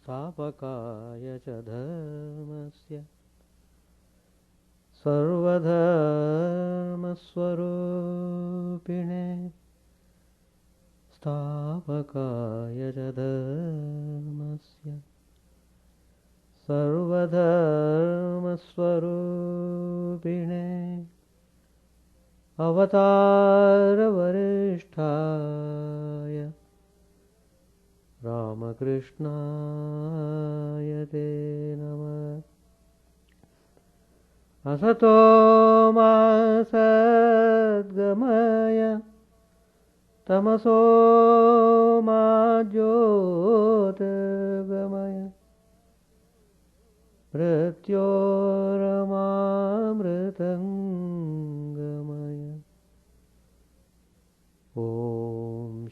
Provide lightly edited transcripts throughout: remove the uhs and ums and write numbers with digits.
स्थापकाय च धर्मस्य सर्वधर्मस्वरूपिणे स्थापकाय च धर्मस्य सर्वधर्मस्वरूपिणे अवतारवरिष्ठाय रामकृष्णाय ते नमः। असतो मा सद्गमय तमसो मा ज्योतिर्गमय मृत्योरमामृतङ्गमय। ॐ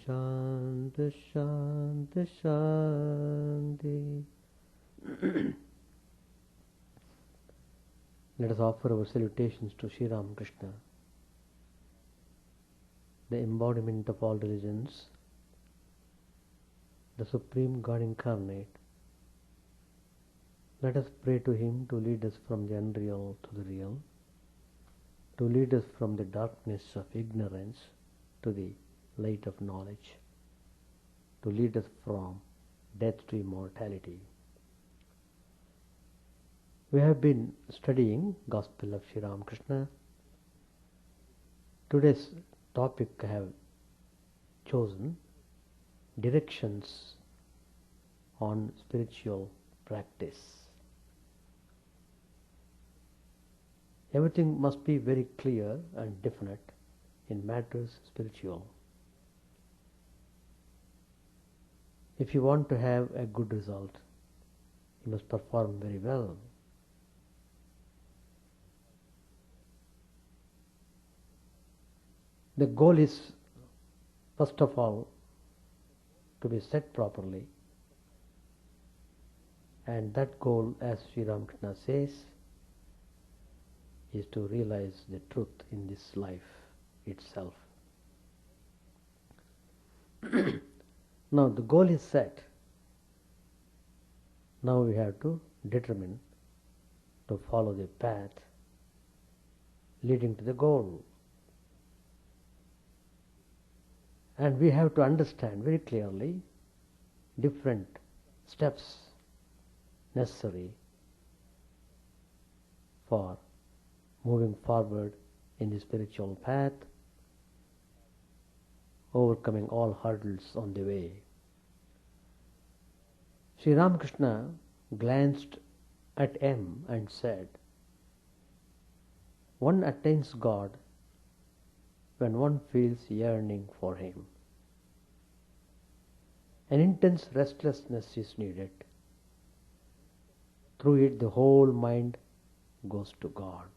शान्ति शान्ति शान्ति। Let us offer our salutations to Sri Ramakrishna, the embodiment of all religions, the Supreme God incarnate. Let us pray to Him to lead us from the unreal to the real, to lead us from the darkness of ignorance to the light of knowledge, to lead us from death to immortality. We have been studying Gospel of Sri Ramakrishna. Today's topic I have chosen directions on spiritual practice. Everything must be very clear and definite in matters spiritual. If you want to have a good result, you must perform very well. The goal is, first of all, to be set properly, and that goal, as Sri Ramakrishna says, is to realize the truth in this life itself. Now the goal is set. Now we have to determine to follow the path leading to the goal. And we have to understand very clearly different steps necessary for moving forward in the spiritual path, overcoming all hurdles on the way. Sri Ramakrishna glanced at M and said, "One attains God when one feels yearning for Him. An intense restlessness is needed. Through it the whole mind goes to God."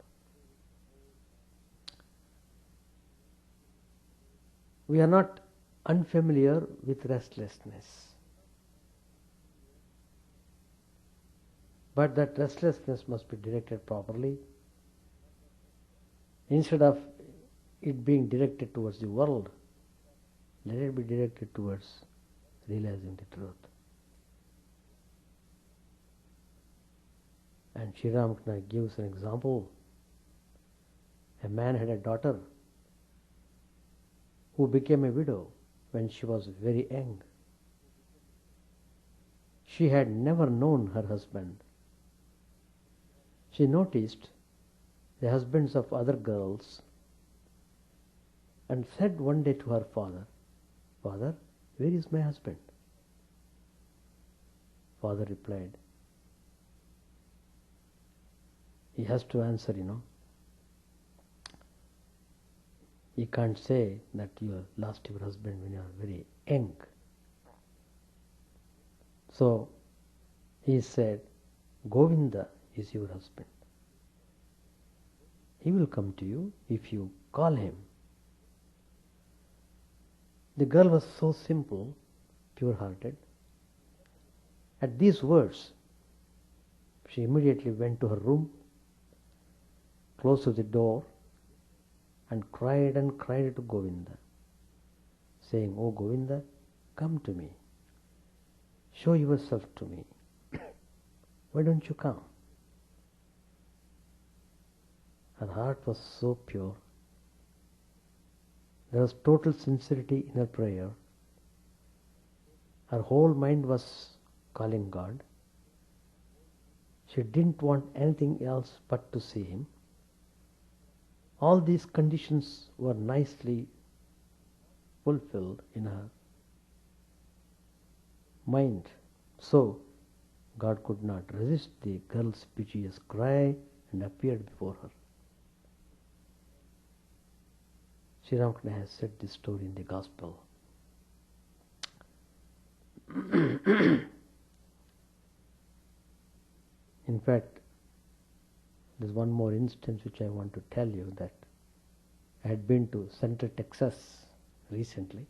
We are not unfamiliar with restlessness, but that restlessness must be directed properly. Instead of it being directed towards the world, let it be directed towards realizing the truth. And Sri Ramakrishna gives an example. A man had a daughter who became a widow when she was very young. She had never known her husband. She noticed the husbands of other girls and said one day to her father, "Father, where is my husband?" Father replied, he has to answer, You can't say that you lost your husband when you are very young. So he said, "Govinda is your husband. He will come to you if you call him." The girl was so simple, pure-hearted. At these words, she immediately went to her room, closed the door, and cried to Govinda, saying, "Oh Govinda, come to me. Show yourself to me. Why don't you come? Her heart was so pure. There was total sincerity in her prayer. Her whole mind was calling God. She didn't want anything else but to see Him. All these conditions were nicely fulfilled in her mind. So, God could not resist the girl's piteous cry and appeared before her. Sri Ramakrishna has said this story in the Gospel. In fact, there's one more instance which I want to tell you, that I had been to Central Texas recently,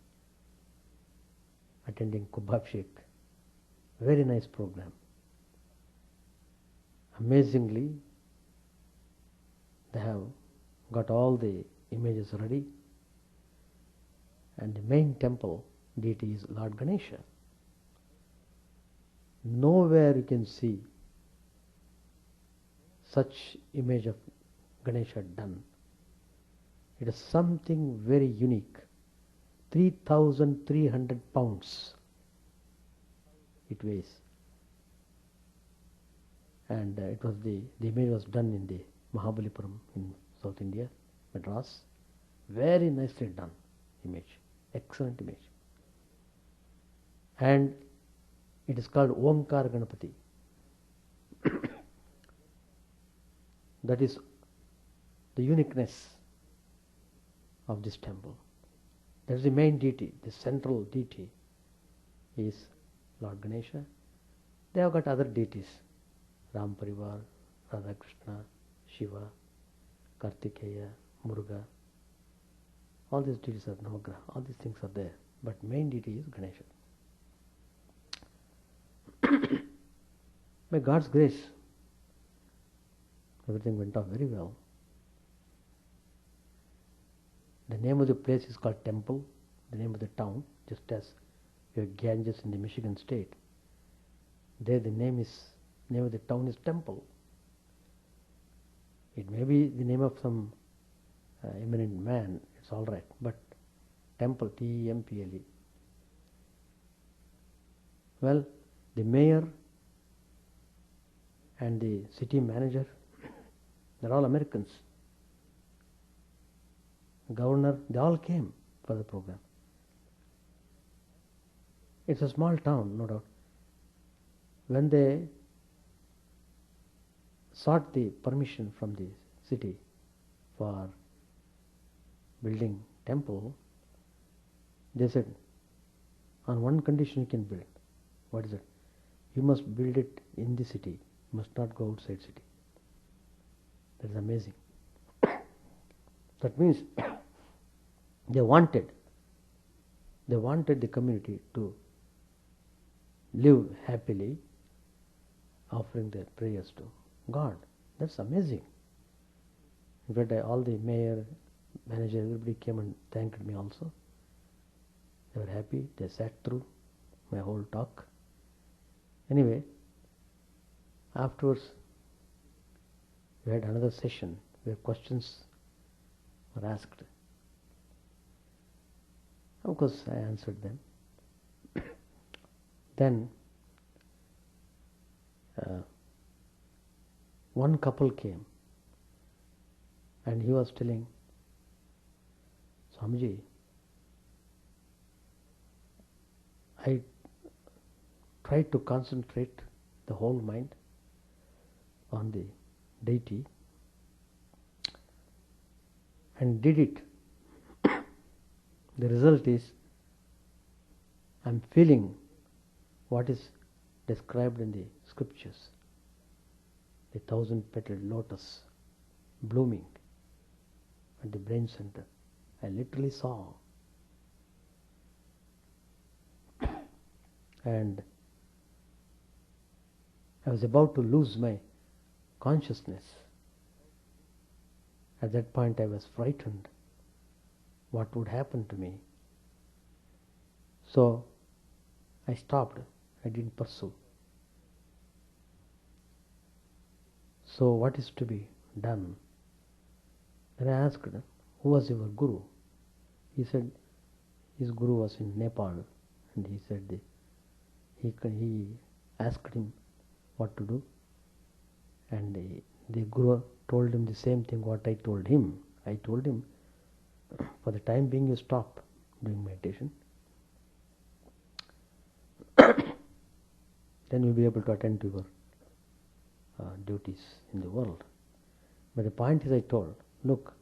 attending Kubabshik. Very nice program. Amazingly, they have got all the images ready, and the main temple deity is Lord Ganesha. Nowhere you can see such image of Ganesha done. It is something very unique. 3,300 pounds it weighs. And it was the image was done in the Mahabalipuram in South India, Madras. Very nicely done image. Excellent image. And it is called Omkar Ganapati. That is the uniqueness of this temple. That is the main deity, the central deity is Lord Ganesha. They have got other deities, Ram Parivar, Radha Krishna, Shiva, Kartikeya, Muruga. All these deities are Navagraha, all these things are there. But main deity is Ganesha. By God's grace, everything went off very well. The name of the place is called Temple, the name of the town, just as you have Ganges in the Michigan state. There the name of the town is Temple. It may be the name of some eminent man, it's all right, but Temple, T-E-M-P-L-E. Well, the mayor and the city manager, they're all Americans. The governor, they all came for the program. It's a small town, no doubt. When they sought the permission from the city for building temple, they said, on one condition you can build. What is it? You must build it in the city. You must not go outside city. That is amazing. That means they wanted the community to live happily, offering their prayers to God. That's amazing. In fact, all the mayor, manager, everybody came and thanked me also. They were happy. They sat through my whole talk. Anyway, afterwards, we had another session where questions were asked. Of course, I answered them. Then, one couple came and he was telling, Swamiji, I tried to concentrate the whole mind on the deity and did it. The result is, I am feeling what is described in the scriptures, the 1,000-petaled lotus blooming at the brain center. I literally saw. And I was about to lose my consciousness. At that point I was frightened. What would happen to me? So I stopped. I didn't pursue. So what is to be done? Then I asked, who was your guru? He said his guru was in Nepal, and he said he asked him what to do, and the guru told him the same thing what I told him. I told him, for the time being you stop doing meditation, then you'll be able to attend to your duties in the world. But the point is, I told, look,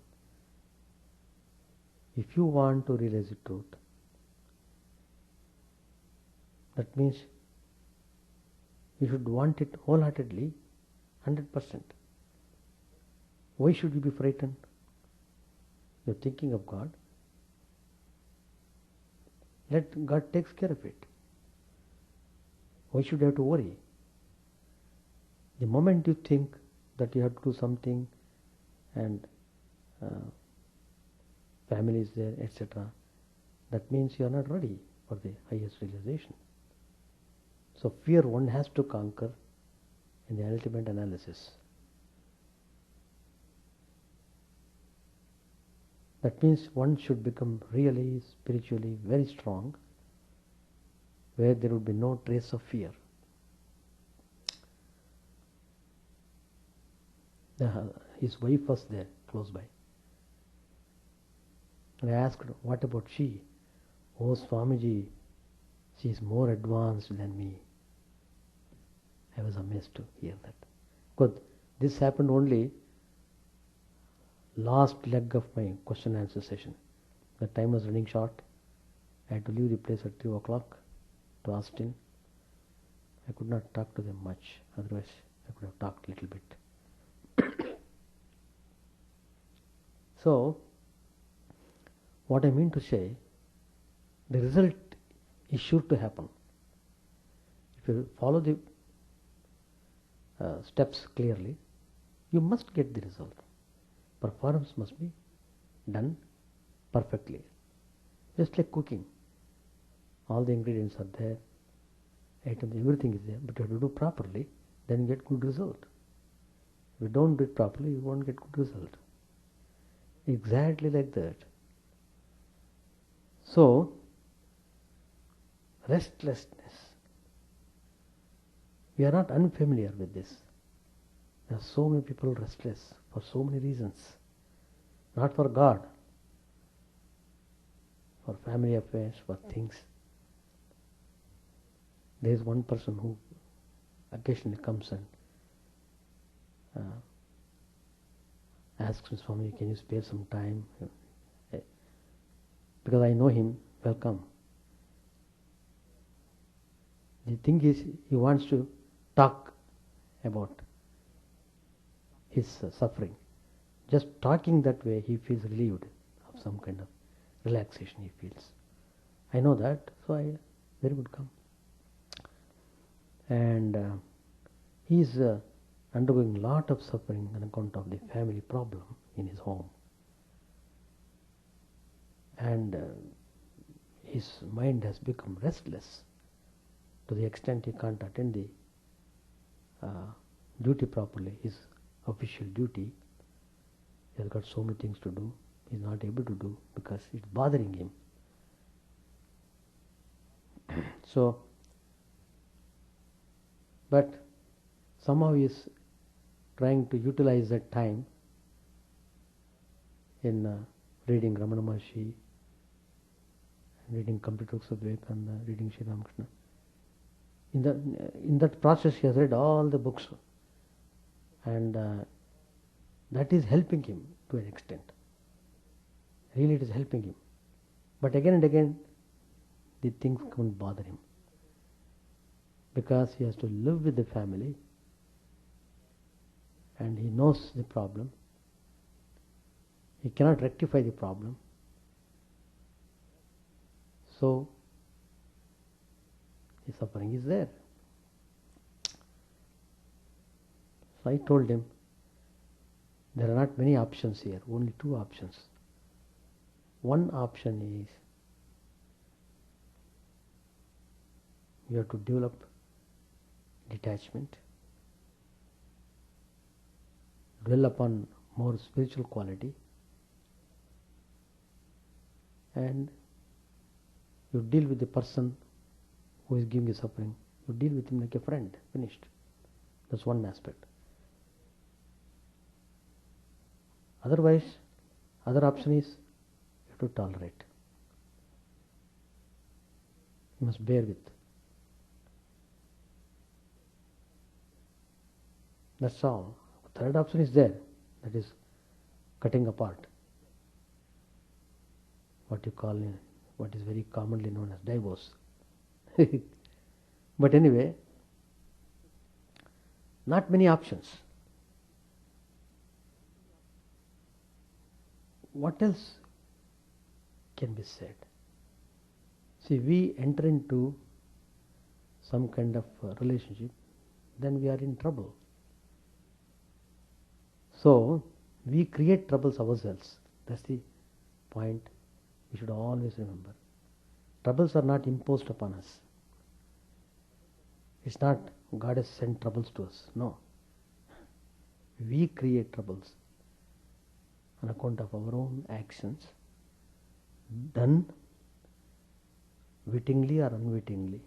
if you want to realize the truth, that means you should want it wholeheartedly, 100%. Why should you be frightened? You're thinking of God. Let God takes care of it. Why should you have to worry? The moment you think that you have to do something and family is there, etc., that means you are not ready for the highest realization. So fear one has to conquer in the ultimate analysis. That means one should become really spiritually very strong, where there would be no trace of fear. His wife was there, close by. And I asked, what about she? Oh, Swamiji, she is more advanced than me. I was amazed to hear that. Because this happened only last leg of my question and answer session. The time was running short. I had to leave the place at 2 o'clock to Austin. I could not talk to them much, otherwise I could have talked a little bit. So, what I mean to say, the result is sure to happen. If you follow the steps clearly, you must get the result. Performance must be done perfectly. Just like cooking. All the ingredients are there, items, everything is there, but you have to do properly, then you get good result. If you don't do it properly, you won't get good result. Exactly like that. So, restlessness. We are not unfamiliar with this. There are so many people restless for so many reasons. Not for God, for family affairs, for things. There is one person who occasionally comes and asks me, Swami, can you spare some time? Because I know him, welcome. The thing is, he wants to talk about his suffering. Just talking that way, he feels relieved of some kind of relaxation he feels. I know that, so I very good come. And he is undergoing a lot of suffering on account of the family problem in his home. And his mind has become restless to the extent he can't attend the duty properly, his official duty. He has got so many things to do, he is not able to do because it's bothering him. So, but somehow he is trying to utilize that time in reading Ramana Maharshi, reading complete books of Vivekananda, reading Sri Ramakrishna. In that process he has read all the books, and that is helping him to an extent. Really it is helping him. But again and again the things come and bother him, because he has to live with the family and he knows the problem. He cannot rectify the problem. So the suffering is there. So I told him, there are not many options here, only 2 options. One option is you have to develop detachment. dwell upon more spiritual quality, and you deal with the person who is giving you suffering. You deal with him like a friend. Finished. That's one aspect. Otherwise, other option is you have to tolerate. You must bear with. That's all. Third option is there. That is cutting apart. What you call, what is very commonly known as divorce. But anyway, not many options. What else can be said? See, we enter into some kind of relationship, then we are in trouble. So, we create troubles ourselves. That's the point we should always remember. Troubles are not imposed upon us. It's not God has sent troubles to us. No. We create troubles on account of our own actions, done wittingly or unwittingly.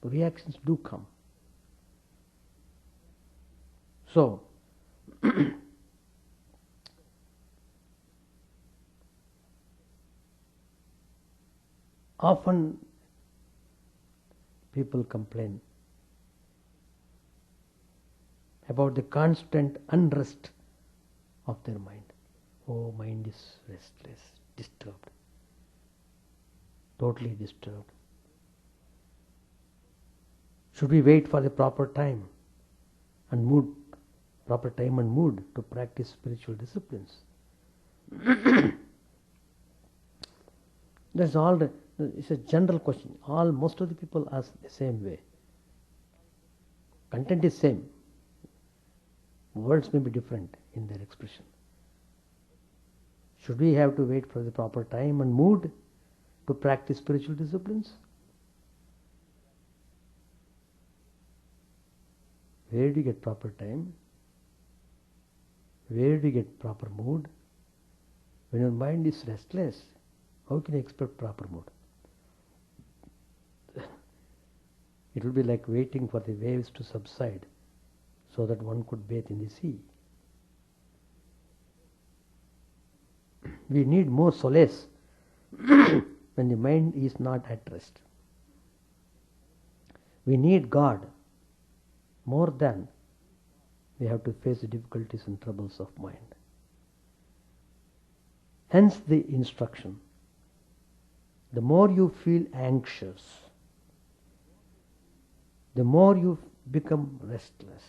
Reactions do come. So, often people complain about the constant unrest of their mind. Oh, mind is restless, disturbed, totally disturbed. Should we wait for the proper time and mood to practice spiritual disciplines? That's all. It's a general question. Most of the people ask the same way. Content is same. Words may be different in their expression. Should we have to wait for the proper time and mood to practice spiritual disciplines? Where do you get proper time? Where do you get proper mood? When your mind is restless, how can you expect proper mood? It will be like waiting for the waves to subside so that one could bathe in the sea. We need more solace when the mind is not at rest. We need God more than we have to face the difficulties and troubles of mind. Hence the instruction. The more you feel anxious, the more you become restless,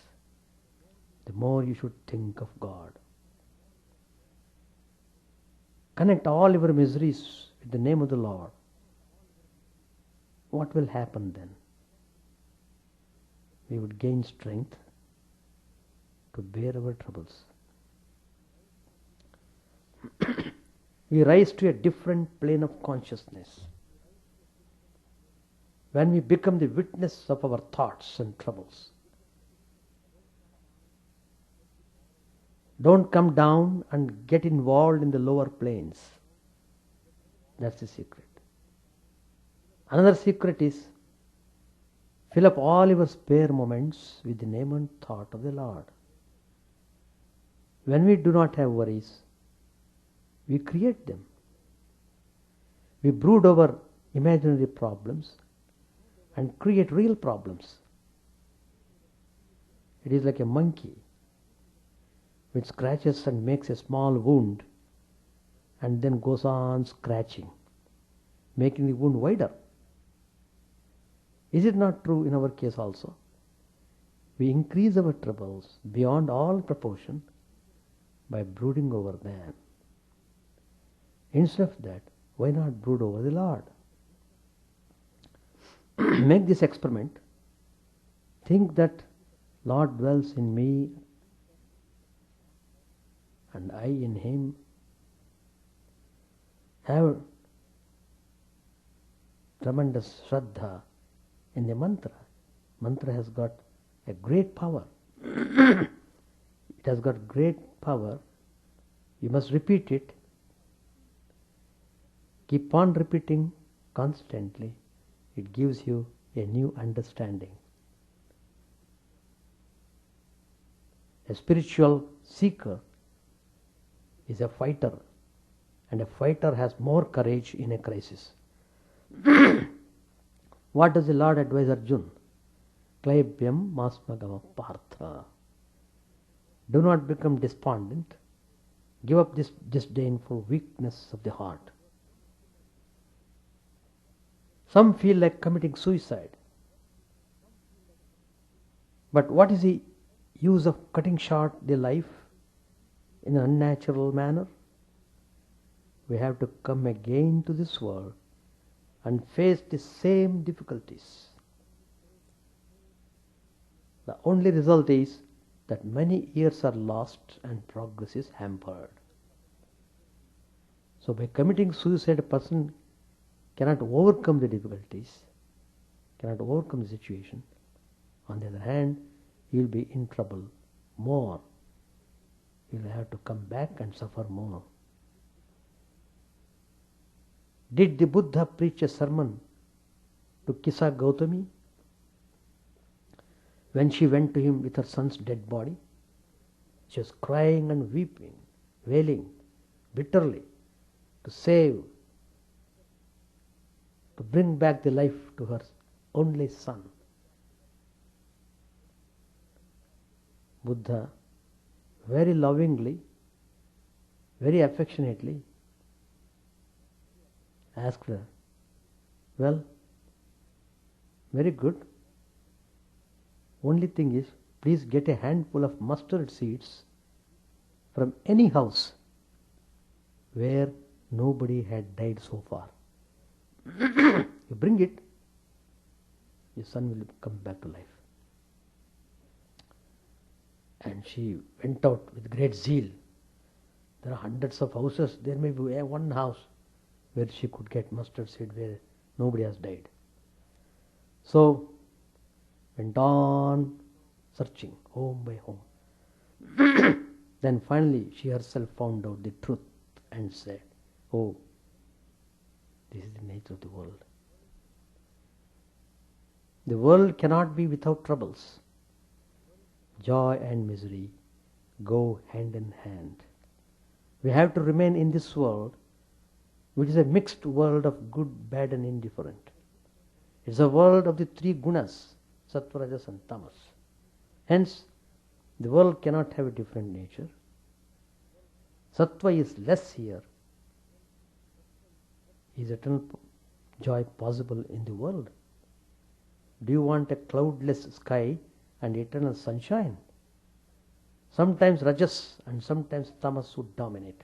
the more you should think of God. Connect all your miseries with the name of the Lord. What will happen then? We would gain strength to bear our troubles. We rise to a different plane of consciousness. When we become the witness of our thoughts and troubles. Don't come down and get involved in the lower planes. That's the secret. Another secret is fill up all your spare moments with the name and thought of the Lord. When we do not have worries, we create them. We brood over imaginary problems and create real problems. It is like a monkey which scratches and makes a small wound and then goes on scratching, making the wound wider. Is it not true in our case also? We increase our troubles beyond all proportion by brooding over them. Instead of that, why not brood over the Lord? Make this experiment. Think that Lord dwells in me and I in Him. Have tremendous Shraddha in the mantra. Mantra has got a great power. It has got great power. You must repeat it. Keep on repeating constantly. It gives you a new understanding. A spiritual seeker is a fighter, and a fighter has more courage in a crisis. What does the Lord advise Arjuna? Klaibhyam masmagama partha. Do not become despondent. Give up this disdainful weakness of the heart. Some feel like committing suicide. But what is the use of cutting short their life in an unnatural manner? We have to come again to this world and face the same difficulties. The only result is that many years are lost and progress is hampered. So by committing suicide, a person cannot overcome the difficulties, cannot overcome the situation. On the other hand, he will be in trouble more. He will have to come back and suffer more. Did the Buddha preach a sermon to Kisa Gautami when she went to him with her son's dead body? She was crying and weeping, wailing bitterly to save, to bring back the life to her only son. Buddha very lovingly, very affectionately asked her, well, very good. Only thing is, please get a handful of mustard seeds from any house where nobody had died so far. You bring it, your son will come back to life. And she went out with great zeal. There are hundreds of houses. There may be one house where she could get mustard seed where nobody has died. So, went on searching home by home. Then finally she herself found out the truth and said, oh, this is the nature of the world. The world cannot be without troubles. Joy and misery go hand in hand. We have to remain in this world, which is a mixed world of good, bad and indifferent. It's a world of the three gunas, sattva, rajas and tamas. Hence, the world cannot have a different nature. Sattva is less here. Is eternal joy possible in the world? Do you want a cloudless sky and eternal sunshine? Sometimes rajas and sometimes tamas would dominate.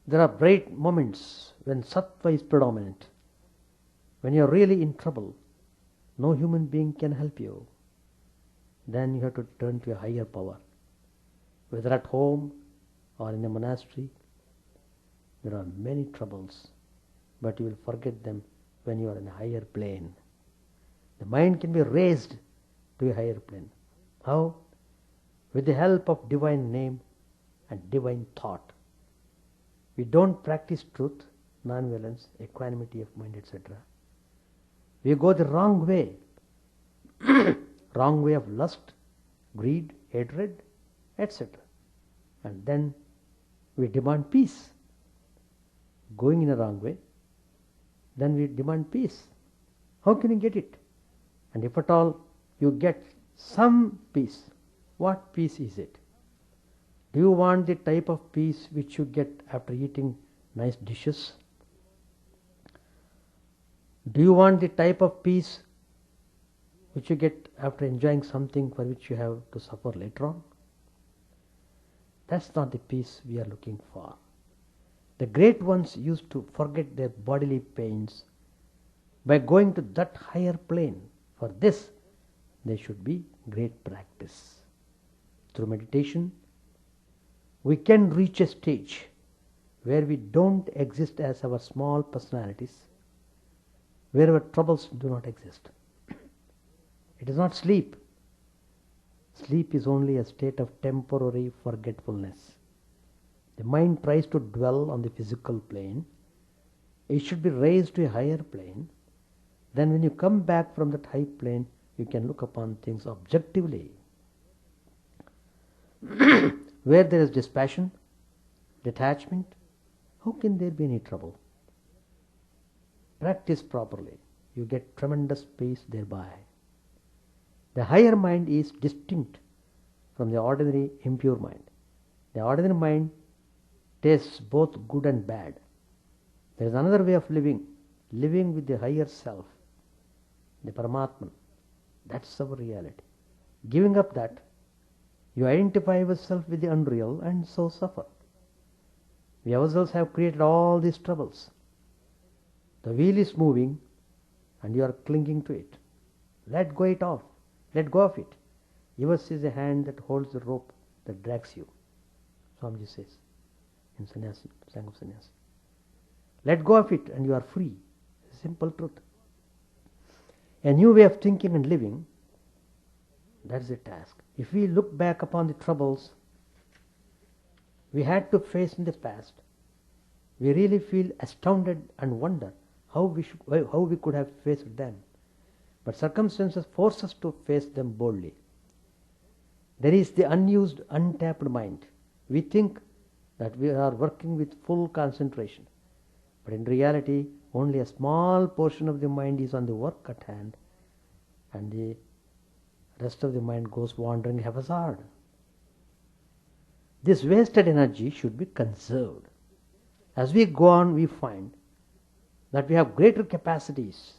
There are bright moments when sattva is predominant. When you are really in trouble, no human being can help you. Then you have to turn to a higher power. Whether at home or in a monastery, there are many troubles, but you will forget them when you are in a higher plane. The mind can be raised to a higher plane. How? With the help of divine name and divine thought. We don't practice truth, non-violence, equanimity of mind, etc. We go the wrong way. Wrong way of lust, greed, hatred, etc. And then we demand peace. Going in a wrong way, then we demand peace. How can you get it? And if at all you get some peace, what peace is it? Do you want the type of peace which you get after eating nice dishes? Do you want the type of peace which you get after enjoying something for which you have to suffer later on? That's not the peace we are looking for. The great ones used to forget their bodily pains by going to that higher plane. For this, there should be great practice. Through meditation, we can reach a stage where we don't exist as our small personalities, where our troubles do not exist. It is not sleep. Sleep is only a state of temporary forgetfulness. The mind tries to dwell on the physical plane. It should be raised to a higher plane. Then when you come back from that high plane, you can look upon things objectively. Where there is dispassion, detachment, how can there be any trouble? Practice properly. You get tremendous peace thereby. The higher mind is distinct from the ordinary impure mind. The ordinary mind tastes both good and bad. There is another way of living with the higher self, the Paramatman. That's our reality. Giving up that, you identify yourself with the unreal and so suffer. We ourselves have created all these troubles. The wheel is moving and you are clinging to it. Let go of it. Yours is a hand that holds the rope that drags you, Swamiji says in Sannyasi, Sang of Sannyasi. Let go of it and you are free. Simple truth. A new way of thinking and living, that's the task. If we look back upon the troubles we had to face in the past, we really feel astounded and wonder how we could have faced them. But circumstances force us to face them boldly. There is the unused, untapped mind. We think that we are working with full concentration. But in reality, only a small portion of the mind is on the work at hand, and the rest of the mind goes wandering haphazard. This wasted energy should be conserved. As we go on, we find that we have greater capacities.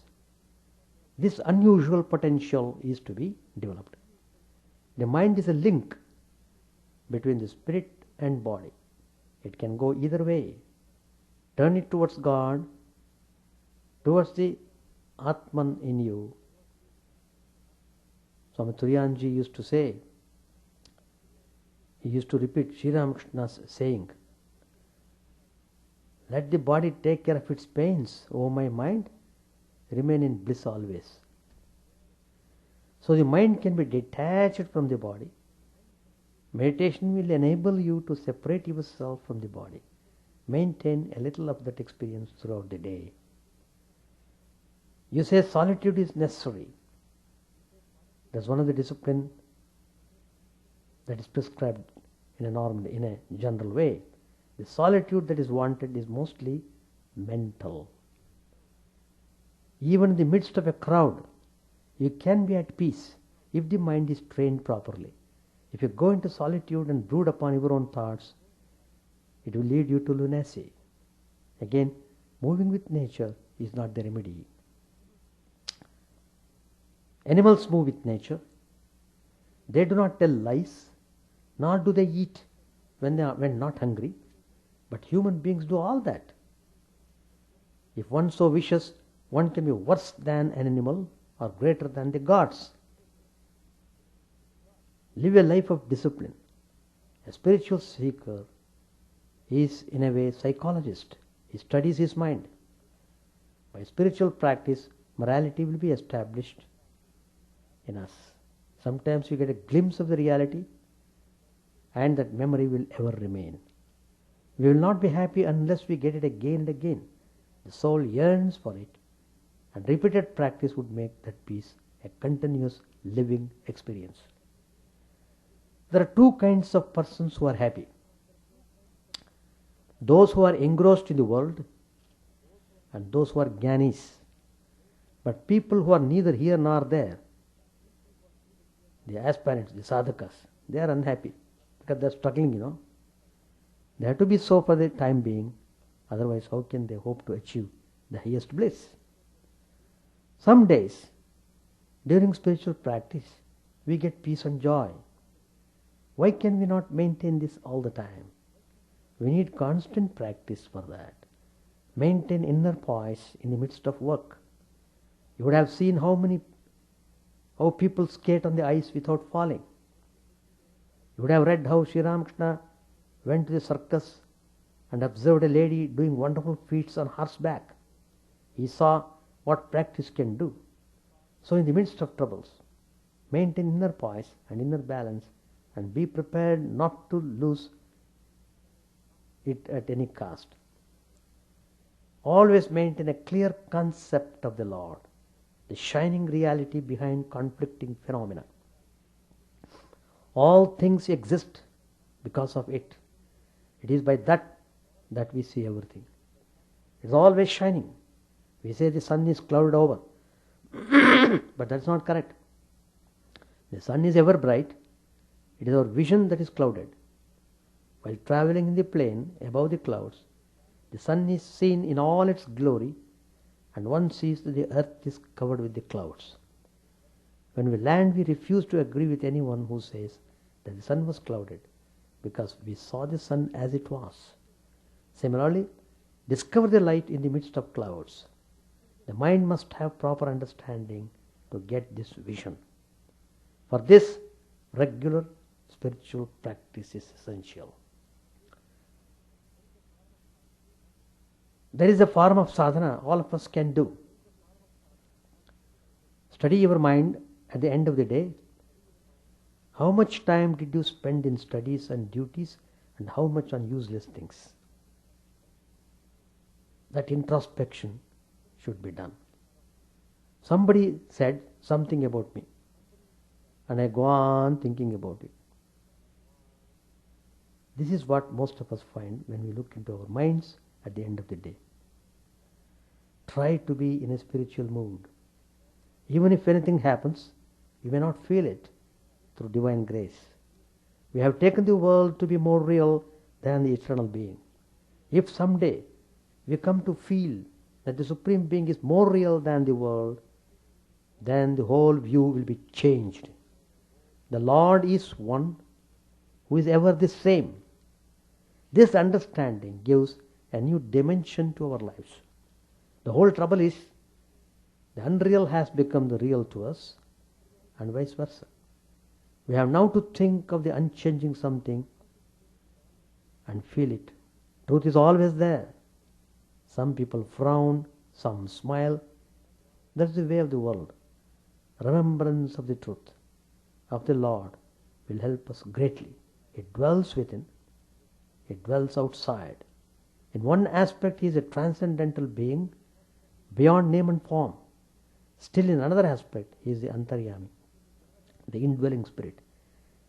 This unusual potential is to be developed. The mind is a link between the spirit and body. It can go either way. Turn it towards God, towards the Atman in you. Swami Chidananda used to say, he used to repeat Sri Ramakrishna's saying, let the body take care of its pains, O my mind, remain in bliss always. So the mind can be detached from the body. Meditation will enable you to separate yourself from the body. Maintain a little of that experience throughout the day. You say solitude is necessary. That's one of the disciplines that is prescribed in a general way. The solitude that is wanted is mostly mental. Even in the midst of a crowd, you can be at peace if the mind is trained properly. If you go into solitude and brood upon your own thoughts, it will lead you to lunacy. Again, moving with nature is not the remedy. Animals move with nature. They do not tell lies, nor do they eat when not hungry. But human beings do all that. If one so wishes, one can be worse than an animal or greater than the gods. Live a life of discipline. A spiritual seeker is in a way psychologist. He studies his mind. By spiritual practice, morality will be established in us. Sometimes you get a glimpse of the reality, and that memory will ever remain. We will not be happy unless we get it again and again. The soul yearns for it, and repeated practice would make that peace a continuous living experience. There are two kinds of persons who are happy. Those who are engrossed in the world and those who are jnanis. But people who are neither here nor there, the aspirants, the sadhakas, they are unhappy because they are struggling, They have to be so for the time being. Otherwise, how can they hope to achieve the highest bliss? Some days, during spiritual practice, we get peace and joy. Why can we not maintain this all the time? We need constant practice for that. Maintain inner poise in the midst of work. You would have seen how people skate on the ice without falling. You would have read how Sri Ramakrishna went to the circus and observed a lady doing wonderful feats on horseback. He saw what practice can do. So in the midst of troubles, Maintain inner poise and inner balance, and be prepared not to lose it at any cost. Always maintain a clear concept of the Lord, the shining reality behind conflicting phenomena. All things exist because of it. It is by that we see everything. It is always shining. We say the sun is clouded over, but that's not correct. The sun is ever bright. It is our vision that is clouded. While traveling in the plane above the clouds, the sun is seen in all its glory, and one sees that the earth is covered with the clouds. When we land, we refuse to agree with anyone who says that the sun was clouded, because we saw the sun as it was. Similarly, discover the light in the midst of clouds. The mind must have proper understanding to get this vision. For this, regular spiritual practice is essential. There is a form of sadhana all of us can do. Study your mind at the end of the day. How much time did you spend in studies and duties, and how much on useless things? That introspection should be done. Somebody said something about me, and I go on thinking about it. This is what most of us find when we look into our minds at the end of the day. Try to be in a spiritual mood. Even if anything happens, you may not feel it through divine grace. We have taken the world to be more real than the eternal being. If someday we come to feel that the Supreme Being is more real than the world, then the whole view will be changed. The Lord is one who is ever the same. This understanding gives a new dimension to our lives. The whole trouble is the unreal has become the real to us, and vice versa. We have now to think of the unchanging something and feel it. Truth is always there. Some people frown, some smile. That's the way of the world. Remembrance of the truth of the Lord will help us greatly. It dwells within, it dwells outside. In one aspect, he is a transcendental being beyond name and form. Still, in another aspect, he is the Antaryami, the indwelling spirit.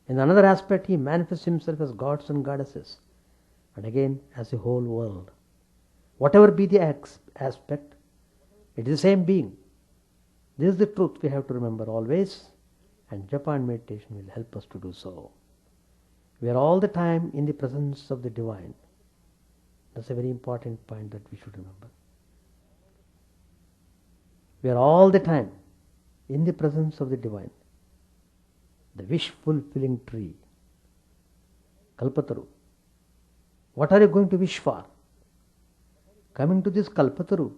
In another aspect, he manifests himself as gods and goddesses, and again as the whole world. Whatever be the aspect, it is the same being. This is the truth we have to remember always, and japa and meditation will help us to do so. We are all the time in the presence of the divine. That's a very important point that we should remember. We are all the time in the presence of the divine. The wish-fulfilling tree, Kalpataru. What are you going to wish for? Coming to this Kalpataru,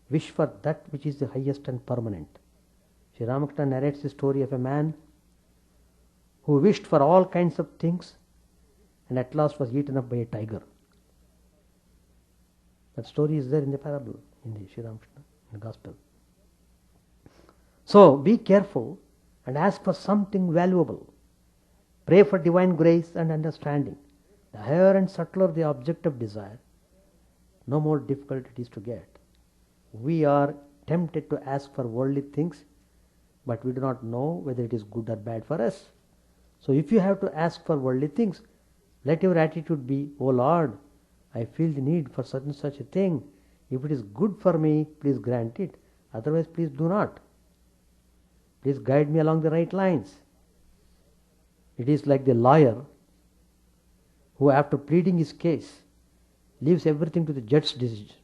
wish for that which is the highest and permanent. Sri Ramakrishna narrates the story of a man who wished for all kinds of things and at last was eaten up by a tiger. That story is there in the parable, in the Sri Ramakrishna, in the Gospel. So, be careful and ask for something valuable. Pray for divine grace and understanding. The higher and subtler the object of desire, no more difficult it is to get. We are tempted to ask for worldly things, but we do not know whether it is good or bad for us. So if you have to ask for worldly things, let your attitude be, "O Lord, I feel the need for such and such a thing. If it is good for me, please grant it. Otherwise, please do not. Please guide me along the right lines." It is like the lawyer who, after pleading his case, leaves everything to the judge's decision.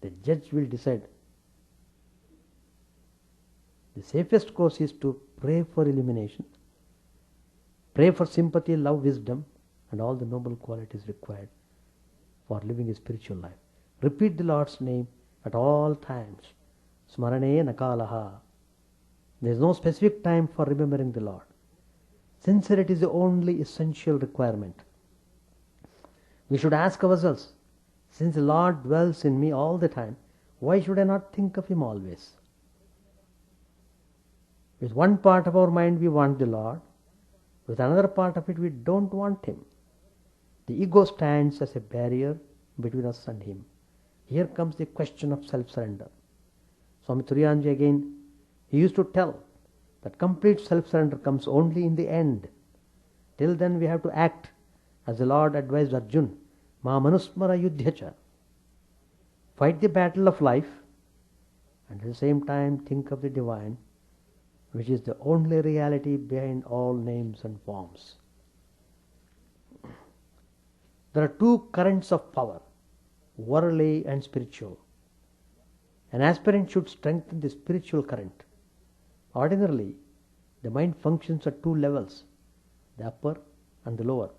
The judge will decide. The safest course is to pray for illumination, pray for sympathy, love, wisdom, and all the noble qualities required for living a spiritual life. Repeat the Lord's name at all times. Smarane nakalaha. There is no specific time for remembering the Lord. Sincerity is the only essential requirement. We should ask ourselves, since the Lord dwells in me all the time, why should I not think of Him always? With one part of our mind we want the Lord, with another part of it we don't want Him. The ego stands as a barrier between us and Him. Here comes the question of self-surrender. Swami Chidananda again, he used to tell that complete self-surrender comes only in the end. Till then we have to act as the Lord advised Arjuna, Ma manusmara yudhyacha. Fight the battle of life and at the same time think of the divine, which is the only reality behind all names and forms. There are two currents of power, worldly and spiritual. An aspirant should strengthen the spiritual current. Ordinarily, the mind functions at two levels, the upper and the lower,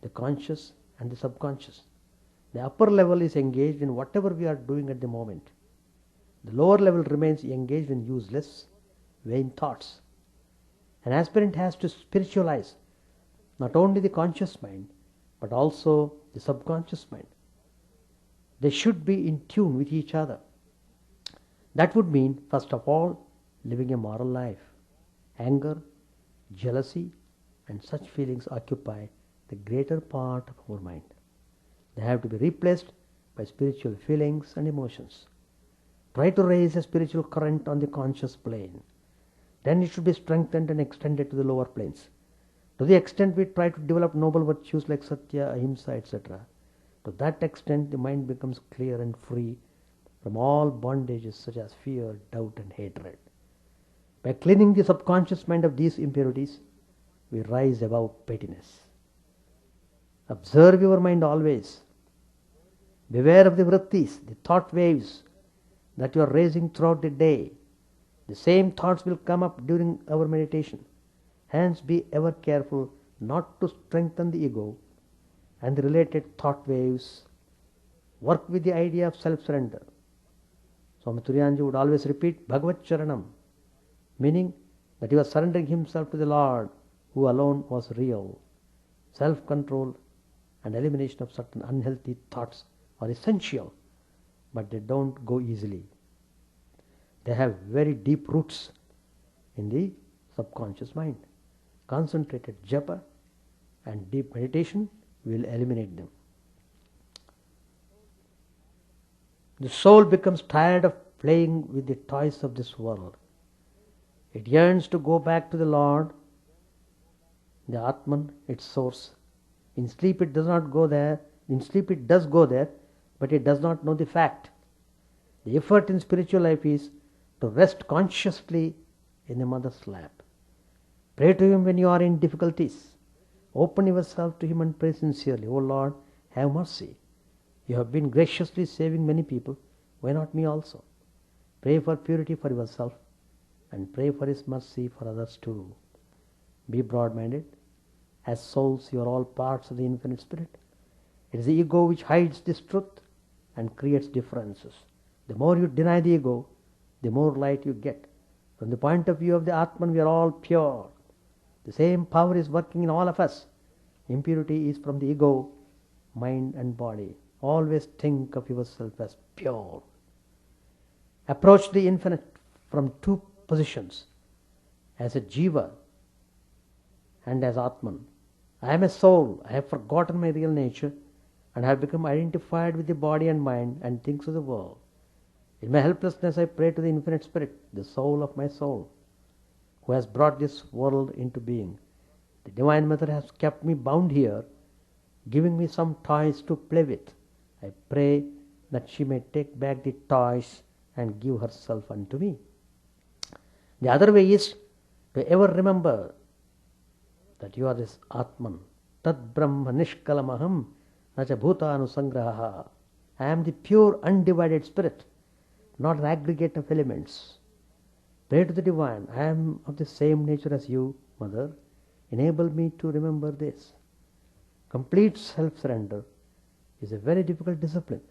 the conscious and the subconscious. The upper level is engaged in whatever we are doing at the moment. The lower level remains engaged in useless, vain thoughts. An aspirant has to spiritualize not only the conscious mind, but also the subconscious mind. They should be in tune with each other. That would mean, first of all, living a moral life. Anger, jealousy, and such feelings occupy the greater part of our mind. They have to be replaced by spiritual feelings and emotions. Try to raise a spiritual current on the conscious plane. Then it should be strengthened and extended to the lower planes. To the extent we try to develop noble virtues like satya, ahimsa, etc., to that extent the mind becomes clear and free from all bondages such as fear, doubt, and hatred. By cleaning the subconscious mind of these impurities, we rise above pettiness. Observe your mind always. Beware of the vrittis, the thought waves that you are raising throughout the day. The same thoughts will come up during our meditation. Hence be ever careful not to strengthen the ego and the related thought waves. Work with the idea of self-surrender. Swami Chidananda would always repeat Bhagavat Charanam, meaning that he was surrendering himself to the Lord who alone was real. Self-control and elimination of certain unhealthy thoughts are essential, but they don't go easily. They have very deep roots in the subconscious mind. Concentrated japa and deep meditation will eliminate them. The soul becomes tired of playing with the toys of this world. It yearns to go back to the Lord, the Atman, its source. In sleep it does not go there. In sleep it does go there, but it does not know the fact. The effort in spiritual life is to rest consciously in the mother's lap. Pray to Him when you are in difficulties. Open yourself to Him and pray sincerely. O Lord, have mercy. You have been graciously saving many people. Why not me also? Pray for purity for yourself and pray for His mercy for others too. Be broad-minded. As souls, you are all parts of the Infinite Spirit. It is the ego which hides this truth and creates differences. The more you deny the ego, the more light you get. From the point of view of the Atman, we are all pure. The same power is working in all of us. Impurity is from the ego, mind and body. Always think of yourself as pure. Approach the infinite from two positions, as a jiva and as Atman. I am a soul. I have forgotten my real nature and have become identified with the body and mind and things of the world. In my helplessness I pray to the Infinite Spirit, the soul of my soul, who has brought this world into being. The Divine Mother has kept me bound here, giving me some toys to play with. I pray that she may take back the toys and give herself unto me. The other way is to ever remember that you are this Atman, Tad Brahma Nishkalamaham Nacha Bhutanusangraha. I am the pure undivided spirit, not an aggregate of elements. Pray to the Divine, I am of the same nature as you, Mother. Enable me to remember this. Complete self-surrender is a very difficult discipline.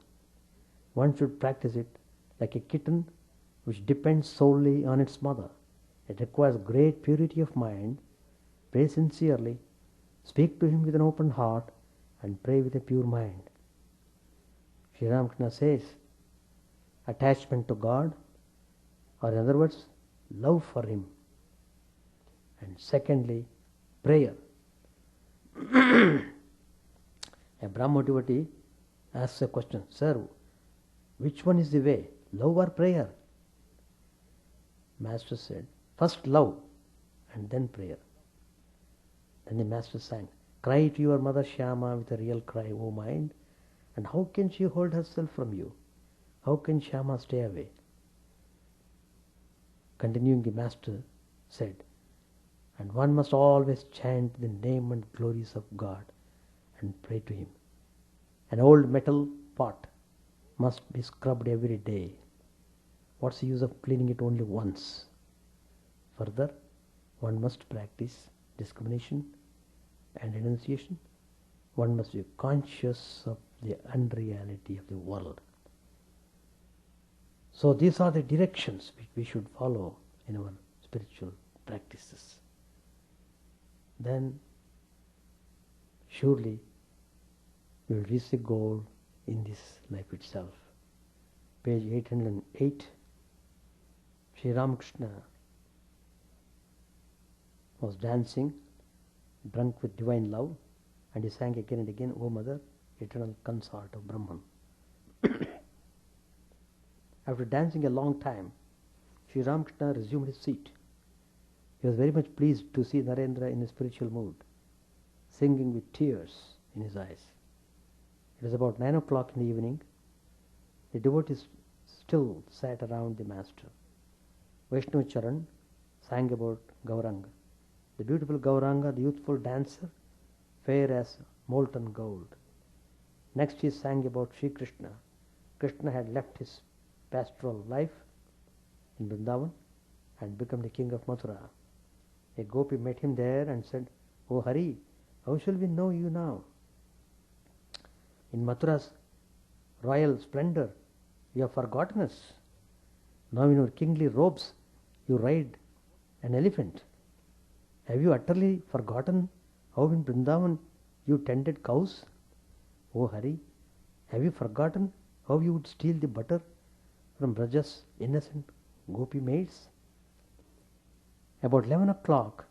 One should practice it like a kitten which depends solely on its mother. It requires great purity of mind. Pray sincerely, speak to Him with an open heart, and pray with a pure mind. Sri Ramakrishna says, attachment to God, or in other words, love for Him, And secondly, prayer. A Brahmo devotee asks a question, Sir, which one is the way, love or prayer? Master said, first love and then prayer. Then the master sang, cry to your mother Shyama with a real cry, O mind, and how can she hold herself from you? How can Shyama stay away? Continuing, the master said, and one must always chant the name and glories of God and pray to him. An old metal pot must be scrubbed every day. What's the use of cleaning it only once? Further, one must practice discrimination and renunciation. One must be conscious of the unreality of the world. So these are the directions which we should follow in our spiritual practices. Then surely we will reach the goal in this life itself. Page 808, Sri Ramakrishna was dancing, drunk with divine love, and he sang again and again, O Mother, eternal consort of Brahman. After dancing a long time, Sri Ramakrishna resumed his seat. He was very much pleased to see Narendra in a spiritual mood, singing with tears in his eyes. It was about 9 o'clock in the evening. The devotees still sat around the master. Vaishnav Charan sang about Gauranga. The beautiful Gauranga, the youthful dancer, fair as molten gold. Next he sang about Sri Krishna. Krishna had left his pastoral life in Vrindavan and become the king of Mathura. A gopi met him there and said, O Hari, how shall we know you now? In Mathura's royal splendor, you have forgotten us. Now in your kingly robes, you ride an elephant. Have you utterly forgotten how in Vrindavan you tended cows? O Hari, have you forgotten how you would steal the butter from Braja's innocent gopi maids? About 11 o'clock,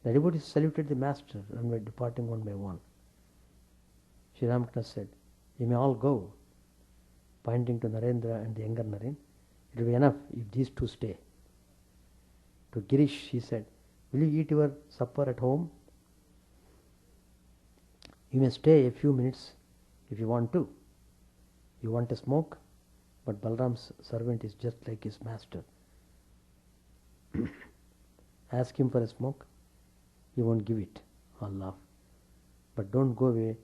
the devotees saluted the master and were departing one by one. Sri Ramakrishna said, you may all go, pointing to Narendra and the younger Naren. It will be enough if these two stay. To Girish he said, will you eat your supper at home? You may stay a few minutes if you want to. You want a smoke? But Balram's servant is just like his master. Ask him for a smoke. He won't give it. I'll laugh. But don't go away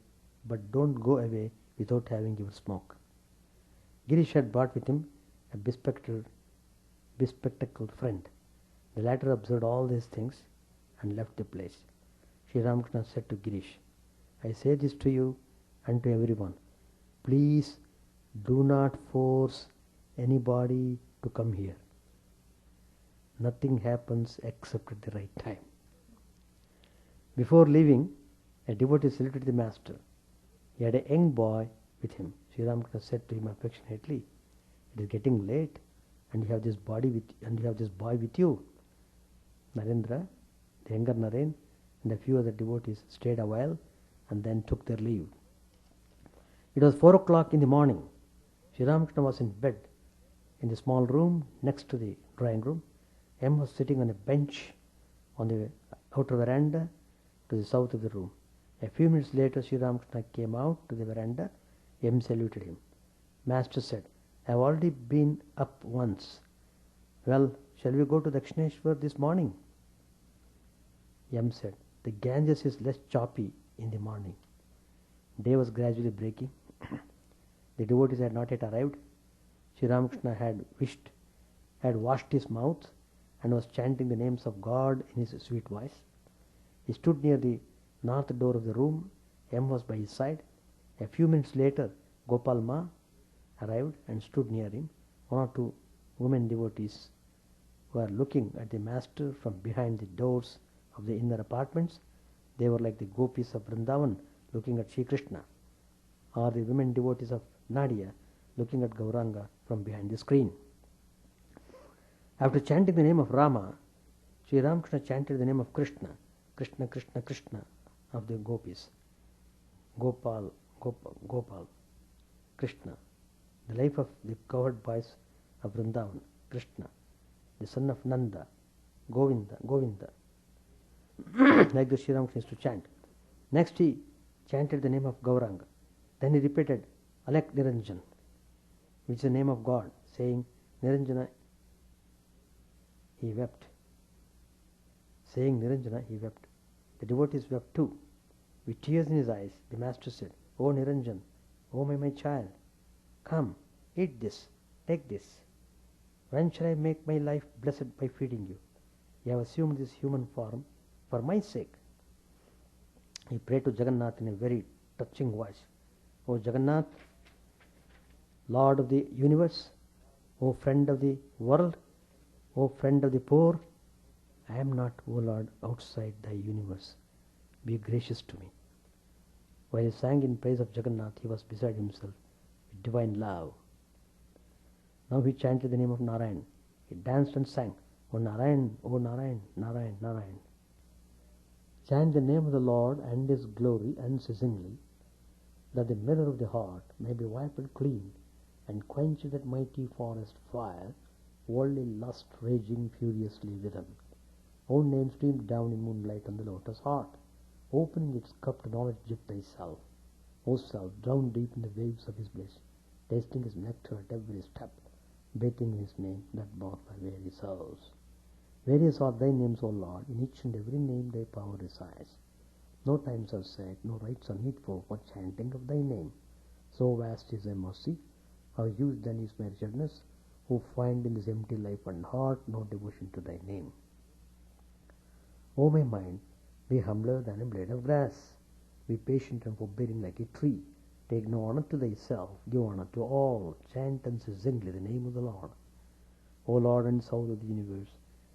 without having your smoke. Girish had brought with him a bespectacled friend. The latter observed all these things and left the place. Sri Ramakrishna said to Girish, I say this to you and to everyone. Please do not force anybody to come here. Nothing happens except at the right time. Before leaving, a devotee saluted the master. He had a young boy with him. Sri Ramakrishna said to him affectionately, it is getting late and you have this boy with you. Narendra, the younger Naren, and a few other devotees stayed a while and then took their leave. It was 4 o'clock in the morning. Sri Ramakrishna was in bed in the small room next to the drawing room. M was sitting on a bench on the outer veranda to the south of the room. A few minutes later, Sri Ramakrishna came out to the veranda. M saluted him. Master said, I have already been up once. Well, shall we go to Dakshineshwar this morning? M said, the Ganges is less choppy in the morning. Day was gradually breaking. The devotees had not yet arrived. Sri Ramakrishna had washed his mouth and was chanting the names of God in his sweet voice. He stood near the north door of the room. M was by his side. A few minutes later, Gopal Ma arrived and stood near him. One or two women devotees were looking at the master from behind the doors of the inner apartments. They were like the gopis of Vrindavan looking at Sri Krishna, or the women devotees of Nadia looking at Gauranga from behind the screen. After chanting the name of Rama, Sri Ramakrishna chanted the name of Krishna, Krishna, Krishna, Krishna of the gopis. Gopal, Gopal, Krishna. The life of the cowherd boys of Vrindavan, Krishna. The son of Nanda, Govinda, Govinda. Like the Sri Ramakrishna used to chant. Next he chanted the name of Gauranga. Then he repeated Alek Niranjan, which is the name of God, saying Niranjana, he wept. Saying Niranjana, he wept. The devotees wept too. With tears in his eyes, the master said, "O Niranjan, O my child, come, eat this, take this. When shall I make my life blessed by feeding you? You have assumed this human form for my sake." He prayed to Jagannath in a very touching voice. "O Jagannath, Lord of the universe, O friend of the world, O friend of the poor, I am not, O Lord, outside thy universe. Be gracious to me." While he sang in praise of Jagannath, he was beside himself with divine love. Now he chanted the name of Narayan. He danced and sang, "O Narayan, O Narayan, Narayan, Narayan." Chant the name of the Lord and His glory unceasingly, that the mirror of the heart may be wiped clean and quench that mighty forest fire, worldly lust raging furiously within. Own name streamed down in moonlight on the lotus heart, opening its cup to knowledge of thyself. O self, drowned deep in the waves of His bliss, tasting His nectar at every step, bathing in His name that bought my very souls. Various are thy names, O Lord, in each and every name thy power resides. No times are set, no rites are needful for chanting of thy name. So vast is thy mercy, how huge then is my wretchedness, who find in this empty life and heart no devotion to thy name. O my mind, be humbler than a blade of grass. Be patient and forbearing like a tree. Take no honor to thyself, give honor to all. Chant unceasingly the name of the Lord. O Lord and Soul of the universe,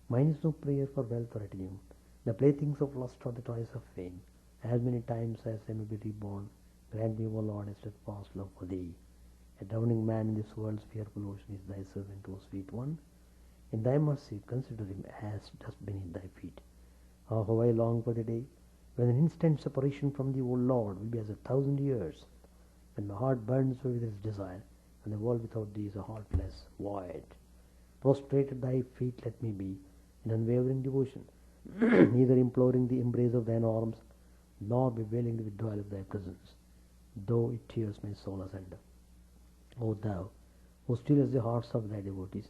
mine is no prayer for wealth or retinue. The playthings of lust or the toys of fame. As many times as I may be reborn, grant me, O Lord, a steadfast love for thee. A drowning man in this world's fearful ocean is thy servant, O sweet one. In thy mercy, consider him as dust beneath thy feet. Ah, how I long for the day when an instant separation from thee, O Lord, will be as 1,000 years, when my heart burns with its desire, and the world without thee is a heartless void. Prostrate at thy feet let me be, in unwavering devotion, neither imploring the embrace of thine arms, nor bewailing the withdrawal of thy presence, though it tears my soul asunder. O thou, who stillest the hearts of thy devotees,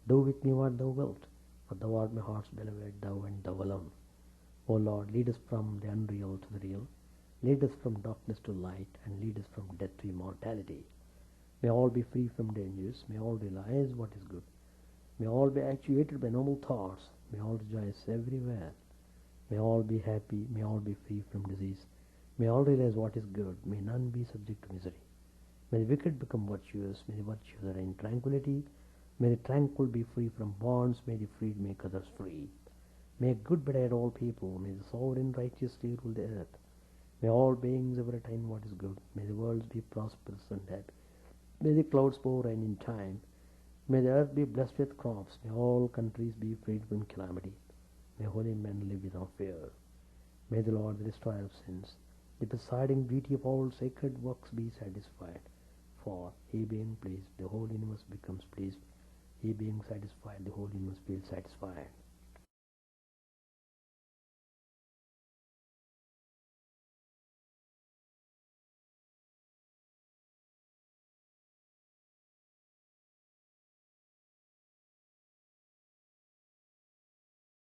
do with me what thou wilt, for thou art my heart's beloved, thou and thou alone. O Lord, lead us from the unreal to the real, lead us from darkness to light, and lead us from death to immortality. May all be free from dangers, may all realize what is good, may all be actuated by noble thoughts, may all rejoice everywhere, may all be happy, may all be free from disease, may all realize what is good, may none be subject to misery. May the wicked become virtuous, may the virtuous reign in tranquility, may the tranquil be free from bonds, may the freed make others free. May good betide all people, may the sovereign righteously rule the earth. May all beings ever attain what is good, may the worlds be prosperous and happy, may the clouds pour rain in time, may the earth be blessed with crops, may all countries be freed from calamity, may holy men live without fear. May the Lord, the destroyer of sins, the presiding beauty of all sacred works, be satisfied. For he being pleased, the whole universe becomes pleased. He being satisfied, the whole universe feels satisfied.